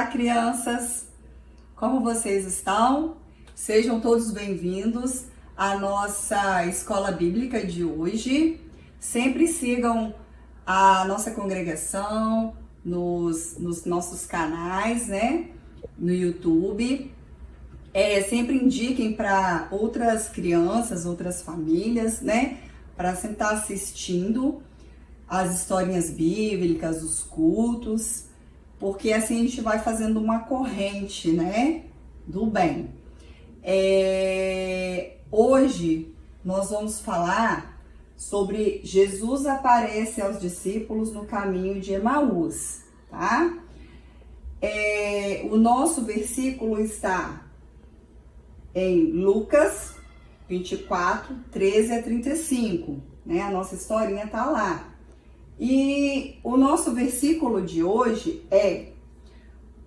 Olá, crianças! Como vocês estão? Sejam todos bem-vindos à nossa escola bíblica de hoje. Sempre sigam a nossa congregação nos nossos canais, né? No YouTube. Sempre indiquem para outras crianças, outras famílias, né? Para sempre estar assistindo as historinhas bíblicas, os cultos, porque assim a gente vai fazendo uma corrente, né, do bem. Hoje nós vamos falar sobre Jesus aparece aos discípulos no caminho de Emaús, tá? O nosso versículo está em Lucas 24, 13 a 35, né? A nossa historinha tá lá. E o nosso versículo de hoje é: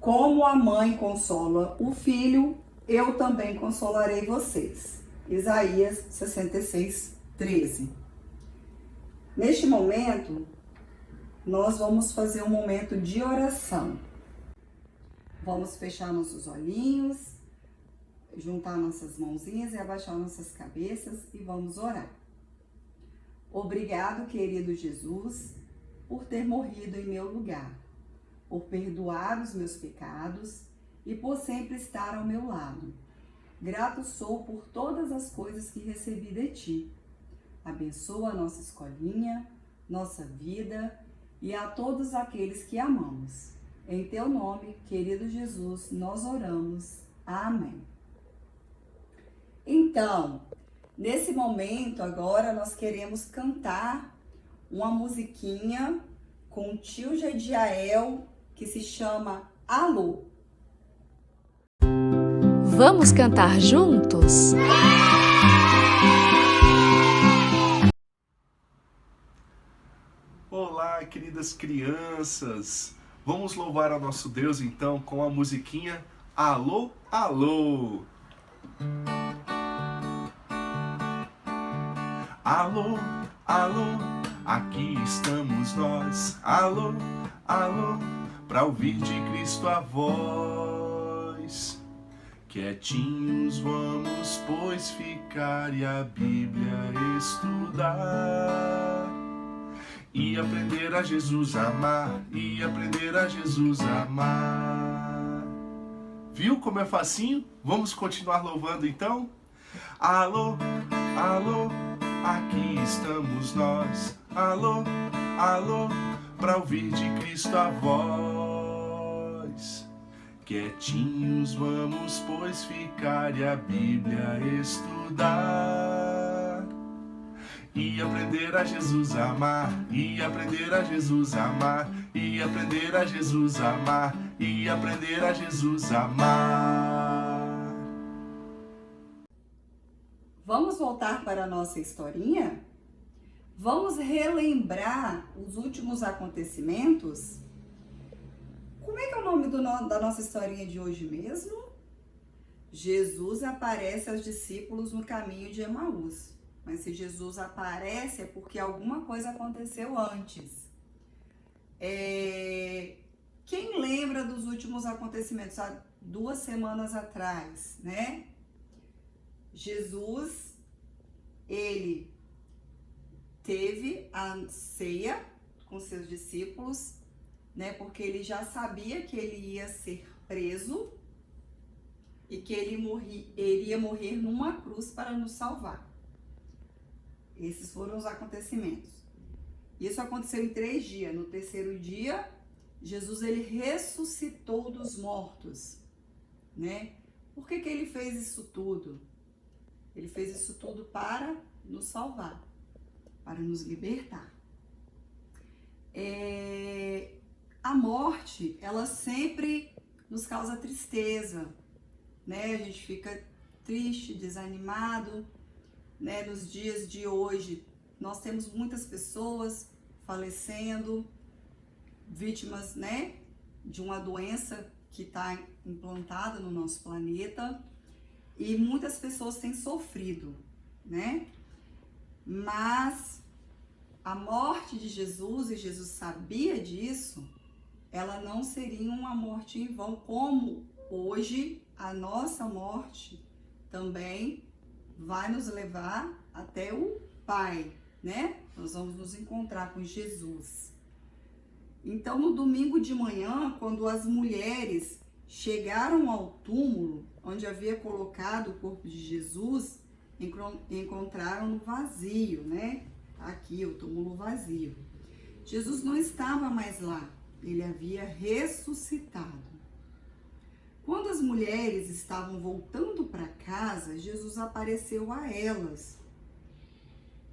como a mãe consola o filho, eu também consolarei vocês. Isaías 66, 13. Neste momento, nós vamos fazer um momento de oração. Vamos fechar nossos olhinhos, juntar nossas mãozinhas e abaixar nossas cabeças e vamos orar. Obrigado, querido Jesus, por ter morrido em meu lugar, por perdoar os meus pecados e por sempre estar ao meu lado. Grato sou por todas as coisas que recebi de ti. Abençoa a nossa escolinha, nossa vida e a todos aqueles que amamos. Em teu nome, querido Jesus, nós oramos. Amém. Então, nesse momento agora nós queremos cantar uma musiquinha com o tio Jediael que se chama Alô. Vamos cantar juntos? Olá, queridas crianças! Vamos louvar ao nosso Deus então com a musiquinha Alô, Alô! Alô, alô, aqui estamos nós. Alô, alô, pra ouvir de Cristo a voz. Quietinhos vamos, pois, ficar e a Bíblia estudar. E aprender a Jesus amar, e aprender a Jesus amar. Viu como é facinho? Vamos continuar louvando então? Alô, alô, aqui estamos nós. Alô, alô, pra ouvir de Cristo a voz. Quietinhos vamos, pois, ficar e a Bíblia estudar. E aprender a Jesus amar, e aprender a Jesus amar, e aprender a Jesus amar, e aprender a Jesus amar. Vamos voltar para a nossa historinha? Vamos relembrar os últimos acontecimentos? Como é que é o nome da nossa historinha de hoje mesmo? Jesus aparece aos discípulos no caminho de Emaús. Mas se Jesus aparece é porque alguma coisa aconteceu antes. Quem lembra dos últimos acontecimentos há 2 semanas atrás, né? Jesus, ele teve a ceia com seus discípulos, né? Porque ele já sabia que ele ia ser preso e que ele iria morrer numa cruz para nos salvar. Esses foram os acontecimentos. Isso aconteceu em 3 dias. No 3º dia, Jesus ele ressuscitou dos mortos, né? Por que ele fez isso tudo? Ele fez isso tudo para nos salvar, para nos libertar. A morte, ela sempre nos causa tristeza, né? A gente fica triste, desanimado, né? Nos dias de hoje, nós temos muitas pessoas falecendo, vítimas, né? De uma doença que está implantada no nosso planeta. E muitas pessoas têm sofrido, né? Mas a morte de Jesus, e Jesus sabia disso, ela não seria uma morte em vão, como hoje a nossa morte também vai nos levar até o Pai, né? Nós vamos nos encontrar com Jesus. Então, no domingo de manhã, quando as mulheres chegaram ao túmulo, onde havia colocado o corpo de Jesus, encontraram-no vazio, né? Aqui, o túmulo vazio. Jesus não estava mais lá, ele havia ressuscitado. Quando as mulheres estavam voltando para casa, Jesus apareceu a elas,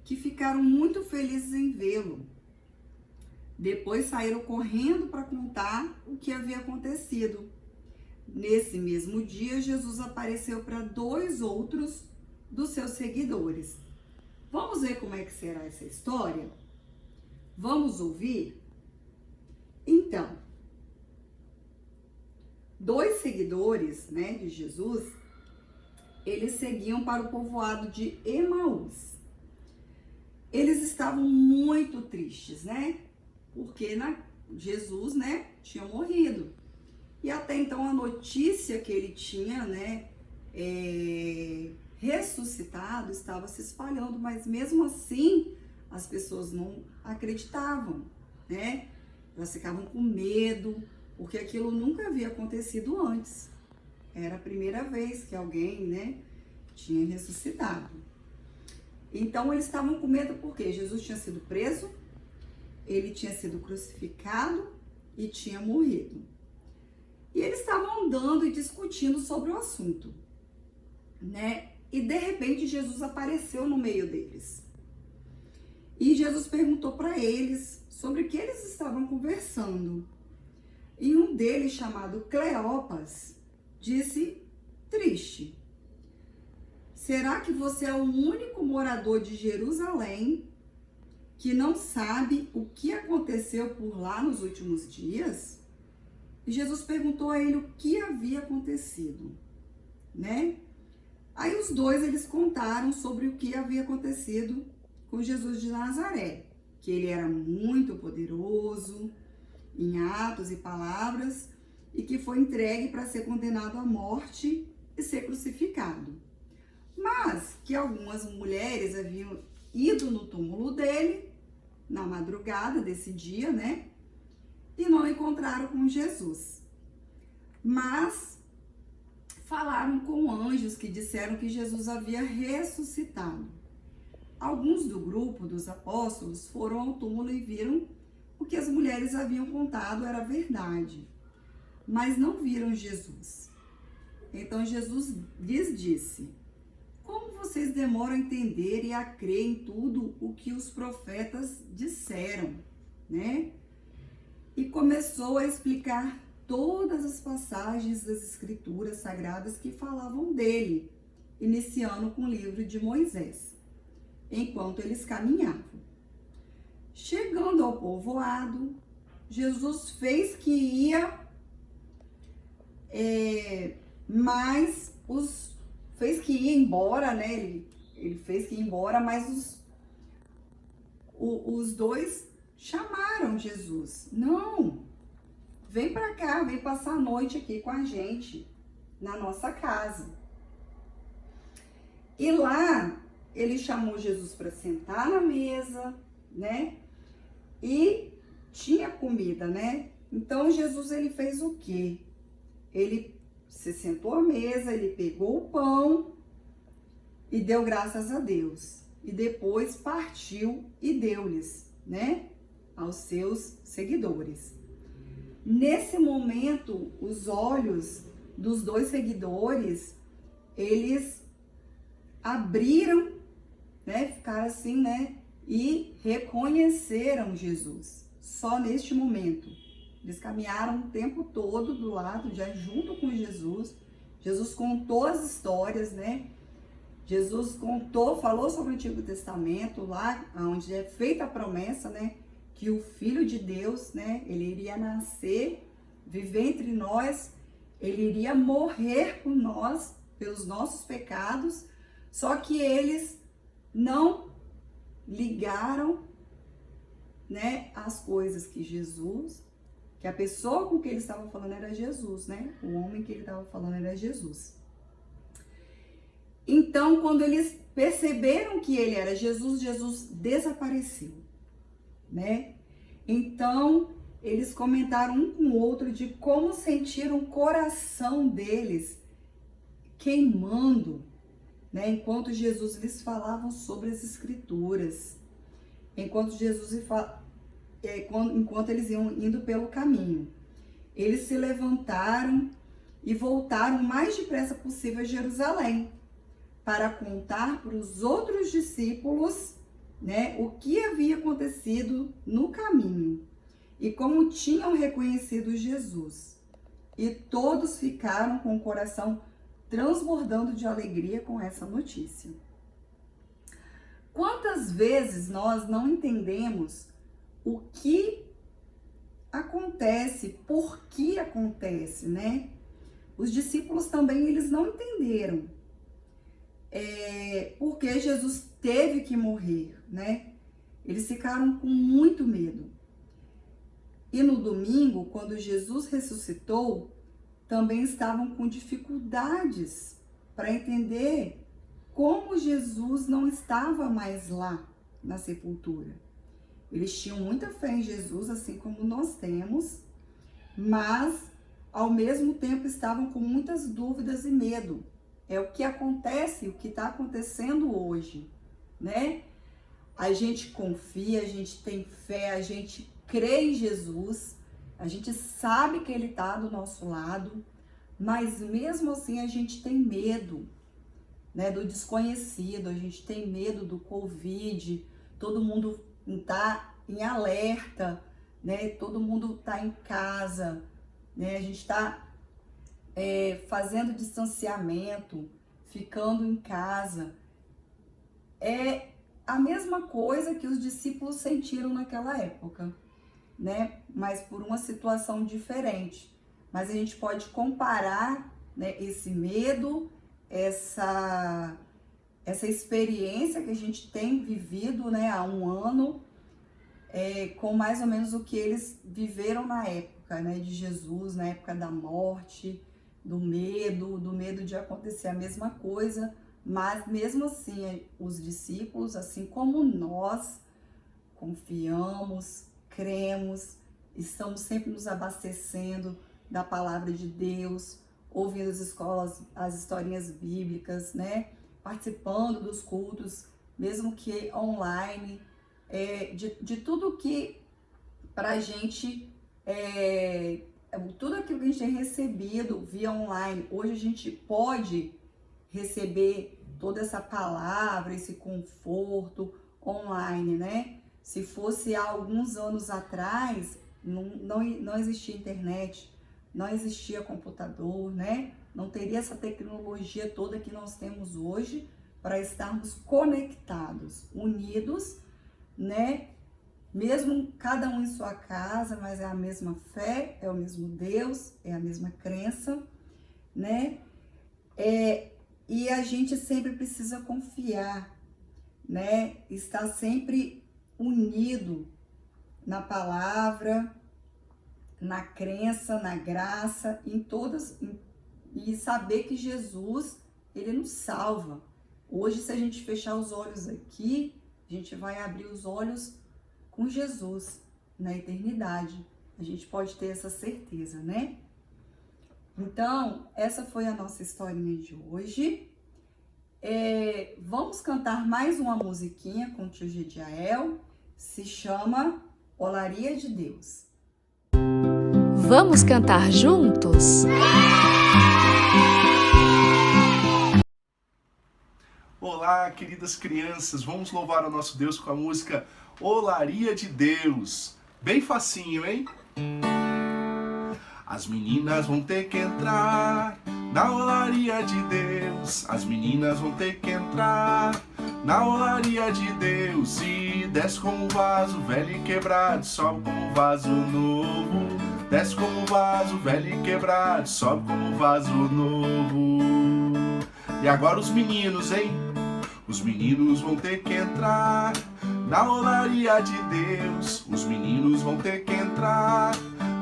que ficaram muito felizes em vê-lo. Depois saíram correndo para contar o que havia acontecido. Nesse mesmo dia, Jesus apareceu para 2 outros dos seus seguidores. Vamos ver como é que será essa história? Vamos ouvir? Então, 2 seguidores, né, de Jesus, eles seguiam para o povoado de Emaús. Eles estavam muito tristes, né? Porque Jesus, né, tinha morrido. E até então a notícia que ele tinha, né, ressuscitado estava se espalhando, mas mesmo assim as pessoas não acreditavam, né? Elas ficavam com medo, porque aquilo nunca havia acontecido antes. Era a primeira vez que alguém, né, tinha ressuscitado. Então eles estavam com medo porque Jesus tinha sido preso, ele tinha sido crucificado e tinha morrido. E eles estavam andando e discutindo sobre o assunto, né? E de repente Jesus apareceu no meio deles. E Jesus perguntou para eles sobre o que eles estavam conversando. E um deles, chamado Cleopas, disse, triste: será que você é o único morador de Jerusalém que não sabe o que aconteceu por lá nos últimos dias? E Jesus perguntou a ele o que havia acontecido, né? Aí os 2, eles contaram sobre o que havia acontecido com Jesus de Nazaré, que ele era muito poderoso em atos e palavras e que foi entregue para ser condenado à morte e ser crucificado. Mas que algumas mulheres haviam ido no túmulo dele na madrugada desse dia, né? E não encontraram com Jesus. Mas falaram com anjos que disseram que Jesus havia ressuscitado. Alguns do grupo dos apóstolos foram ao túmulo e viram o que as mulheres haviam contado era verdade, mas não viram Jesus. Então Jesus lhes disse: como vocês demoram a entender e a crer em tudo o que os profetas disseram, né? E começou a explicar todas as passagens das Escrituras Sagradas que falavam dele, iniciando com o livro de Moisés, enquanto eles caminhavam. Chegando ao povoado, Jesus fez que ia, fez que ia embora, né? Ele fez que ia embora, mas os 2 chamaram Jesus. Não, vem para cá, vem passar a noite aqui com a gente, na nossa casa. E lá, ele chamou Jesus para sentar na mesa, né? E tinha comida, né? Então, Jesus, ele fez o quê? Ele se sentou à mesa, ele pegou o pão e deu graças a Deus. E depois partiu e deu-lhes, né? Aos seus seguidores. Nesse momento, os olhos dos 2 seguidores, eles abriram, né? Ficaram assim, né? E reconheceram Jesus. Só neste momento. Eles caminharam o tempo todo do lado, já junto com Jesus. Jesus contou as histórias, né? Jesus contou, falou sobre o Antigo Testamento, lá onde é feita a promessa, né? Que o Filho de Deus, né? Ele iria nascer, viver entre nós, ele iria morrer por nós, pelos nossos pecados, só que eles não ligaram, né, as coisas que Jesus que a pessoa com que ele estava falando era Jesus, né? O homem que ele estava falando era Jesus. Então, quando eles perceberam que ele era Jesus, Jesus desapareceu, né? Então, eles comentaram um com o outro de como sentiram o coração deles queimando, né? Enquanto Jesus lhes falava sobre as Escrituras, enquanto eles iam indo pelo caminho. Eles se levantaram e voltaram o mais depressa possível a Jerusalém, para contar para os outros discípulos, né, o que havia acontecido no caminho e como tinham reconhecido Jesus. E todos ficaram com o coração transbordando de alegria com essa notícia. Quantas vezes nós não entendemos o que acontece, por que acontece, né? Os discípulos também, eles não entenderam porque Jesus teve que morrer, né? Eles ficaram com muito medo. E no domingo, quando Jesus ressuscitou, também estavam com dificuldades para entender como Jesus não estava mais lá na sepultura. Eles tinham muita fé em Jesus, assim como nós temos, mas ao mesmo tempo estavam com muitas dúvidas e medo. É o que acontece, o que está acontecendo hoje, né? A gente confia, a gente tem fé, a gente crê em Jesus, a gente sabe que Ele está do nosso lado, mas mesmo assim a gente tem medo, né, do desconhecido, a gente tem medo do Covid, todo mundo está em alerta, né? Todo mundo está em casa, né? A gente está fazendo distanciamento, ficando em casa. É a mesma coisa que os discípulos sentiram naquela época, né? Mas por uma situação diferente. Mas a gente pode comparar, né, esse medo, essa experiência que a gente tem vivido, né, há um ano, com mais ou menos o que eles viveram na época, né, de Jesus, na época da morte, do medo de acontecer a mesma coisa, mas mesmo assim, os discípulos, assim como nós, confiamos, cremos, estamos sempre nos abastecendo da palavra de Deus, ouvindo as historinhas bíblicas, né, participando dos cultos, mesmo que online, de tudo que pra gente tudo aquilo que a gente tem recebido via online, hoje a gente pode receber toda essa palavra, esse conforto online, né? Se fosse há alguns anos atrás, não existia internet, não existia computador, né? Não teria essa tecnologia toda que nós temos hoje para estarmos conectados, unidos, né? Mesmo cada um em sua casa, mas é a mesma fé, é o mesmo Deus, é a mesma crença, né? E a gente sempre precisa confiar, né? Estar sempre unido na palavra, na crença, na graça, e saber que Jesus, Ele nos salva. Hoje, se a gente fechar os olhos aqui, a gente vai abrir os olhos com Jesus na eternidade. A gente pode ter essa certeza, né? Então, essa foi a nossa historinha de hoje. Vamos cantar mais uma musiquinha com o tio Gediael. Se chama Olaria de Deus. Vamos cantar juntos? Olá, queridas crianças, vamos louvar o nosso Deus com a música Olaria de Deus. Bem facinho, hein? As meninas vão ter que entrar na olaria de Deus. As meninas vão ter que entrar na olaria de Deus. E desce como um vaso velho e quebrado, sobe como um vaso novo. Desce como um vaso velho e quebrado, sobe como um vaso novo. E agora os meninos, hein? Os meninos vão ter que entrar na olaria de Deus. Os meninos vão ter que entrar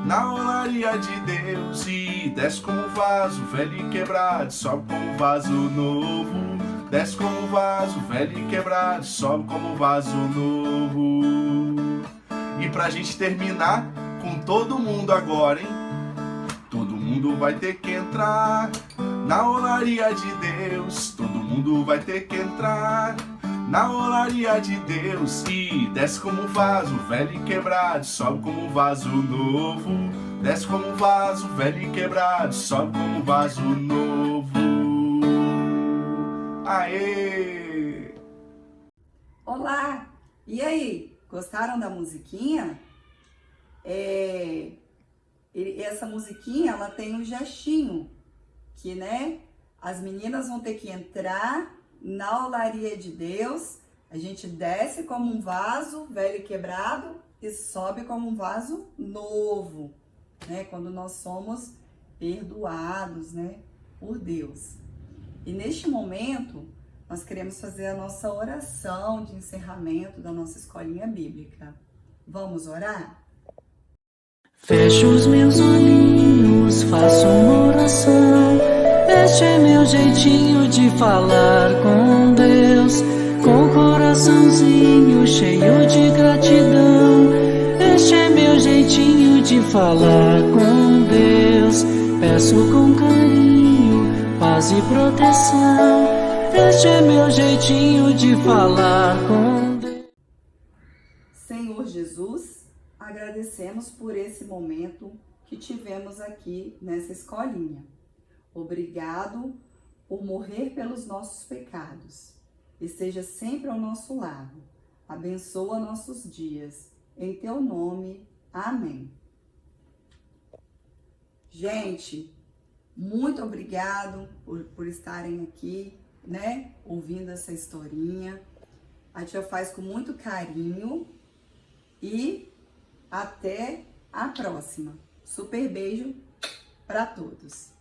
na olaria de Deus e desce como vaso velho e quebrado, sobe como vaso novo. Desce como vaso velho e quebrado, sobe como vaso novo. E pra gente terminar com todo mundo agora, hein? Todo mundo vai ter que entrar na olaria de Deus. Todo mundo vai ter que entrar na olaria de Deus e desce como vaso velho e quebrado, sobe como vaso novo. Desce como vaso velho e quebrado, sobe como vaso novo. Aê! Olá! E aí, gostaram da musiquinha? Essa musiquinha, ela tem um gestinho, que, né, as meninas vão ter que entrar na olaria de Deus, a gente desce como um vaso velho e quebrado e sobe como um vaso novo, né, quando nós somos perdoados, né, por Deus. E neste momento, nós queremos fazer a nossa oração de encerramento da nossa escolinha bíblica. Vamos orar? Fecho os meus olhinhos, faço uma oração. Este é meu jeitinho de falar com Deus, com o coraçãozinho cheio de gratidão. Este é meu jeitinho de falar com Deus. Peço com carinho, paz e proteção. Este é meu jeitinho de falar com Deus. Senhor Jesus, agradecemos por esse momento que tivemos aqui nessa escolinha. Obrigado por morrer pelos nossos pecados. Esteja sempre ao nosso lado. Abençoa nossos dias. Em teu nome, amém. Gente, muito obrigado por estarem aqui, né, ouvindo essa historinha. A tia faz com muito carinho e até a próxima. Super beijo para todos.